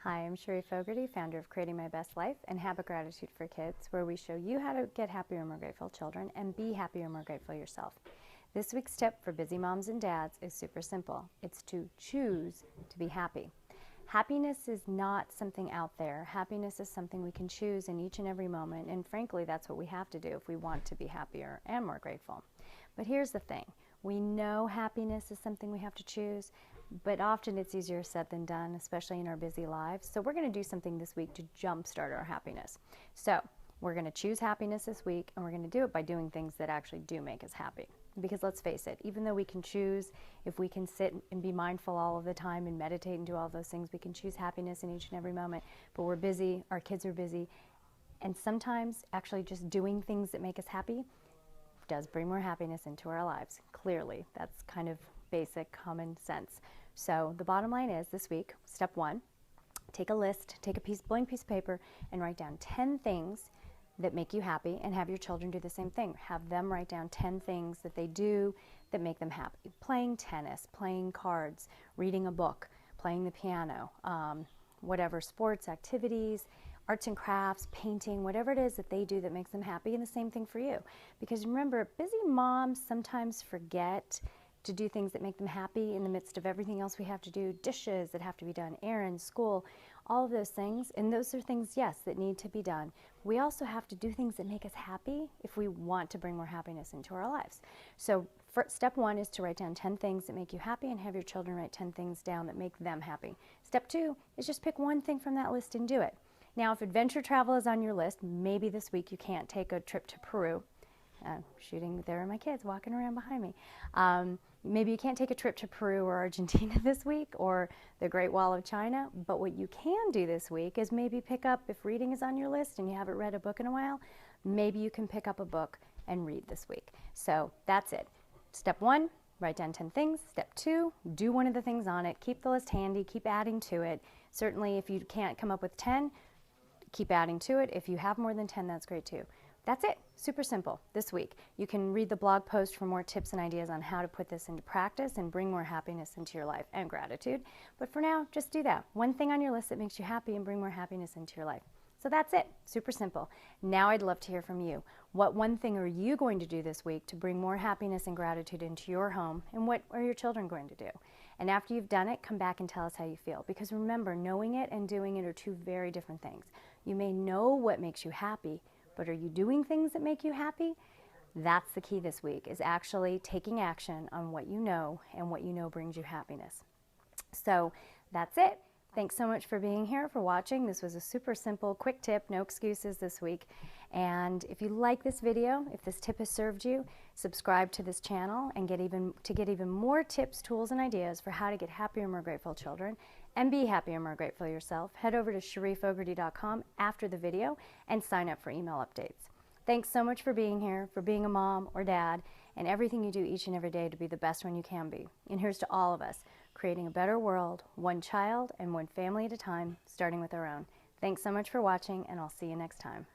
Hi, I'm Sheree Fogarty, founder of Creating My Best Life and Habit Gratitude for Kids, where we show you how to get happier and more grateful children and be happier and more grateful yourself. This week's tip for busy moms and dads is super simple. It's to choose to be happy. Happiness is not something out there. Happiness is something we can choose in each and every moment, and frankly, that's what we have to do if we want to be happier and more grateful. But here's the thing. We know happiness is something we have to choose, but often it's easier said than done, especially in our busy lives. So we're going to do something this week to jumpstart our happiness. So we're going to choose happiness this week, and we're going to do it by doing things that actually do make us happy. Because let's face it, even though we can choose, if we can sit and be mindful all of the time and meditate and do all those things, we can choose happiness in each and every moment. But we're busy, our kids are busy, and sometimes actually just doing things that make us happy does bring more happiness into our lives. Clearly, that's kind of basic common sense. So the bottom line is this week, step one, take a list, take a blank piece of paper and write down 10 things that make you happy, and have your children do the same thing. Have them write down 10 things that they do that make them happy. Playing tennis, playing cards, reading a book, playing the piano, whatever, sports, activities, arts and crafts, painting, whatever it is that they do that makes them happy, and the same thing for you. Because remember, busy moms sometimes forget to do things that make them happy in the midst of everything else we have to do, dishes that have to be done, errands, school, all of those things. And those are things, yes, that need to be done. We also have to do things that make us happy if we want to bring more happiness into our lives. So step one is to write down 10 things that make you happy and have your children write 10 things down that make them happy. Step two is just pick one thing from that list and do it. Now, if adventure travel is on your list, maybe this week you can't take a trip to Peru. Shooting, there are my kids walking around behind me. Maybe you can't take a trip to Peru or Argentina this week, or the Great Wall of China, but what you can do this week is maybe pick up, if reading is on your list and you haven't read a book in a while, maybe you can pick up a book and read this week. So that's it. Step one, write down 10 things. Step two, do one of the things on it. Keep the list handy, keep adding to it. Certainly if you can't come up with 10, keep adding to it. If you have more than 10, that's great too. That's it. Super simple this week. You can read the blog post for more tips and ideas on how to put this into practice and bring more happiness into your life and gratitude. But for now, just do that. One thing on your list that makes you happy and bring more happiness into your life. So that's it. Super simple. Now I'd love to hear from you. What one thing are you going to do this week to bring more happiness and gratitude into your home, and what are your children going to do? And after you've done it, come back and tell us how you feel. Because remember, knowing it and doing it are two very different things. You may know what makes you happy, but are you doing things that make you happy? That's the key this week, is actually taking action on what you know and what you know brings you happiness. So that's it. Thanks so much for being here, for watching. This was a super simple, quick tip, no excuses this week. And if you like this video, if this tip has served you, subscribe to this channel and get even more tips, tools, and ideas for how to get happier, more grateful children and be happier, more grateful yourself. Head over to ShereeFogarty.com after the video and sign up for email updates. Thanks so much for being here, for being a mom or dad, and everything you do each and every day to be the best one you can be. And here's to all of us, creating a better world, one child and one family at a time, starting with our own. Thanks so much for watching, and I'll see you next time.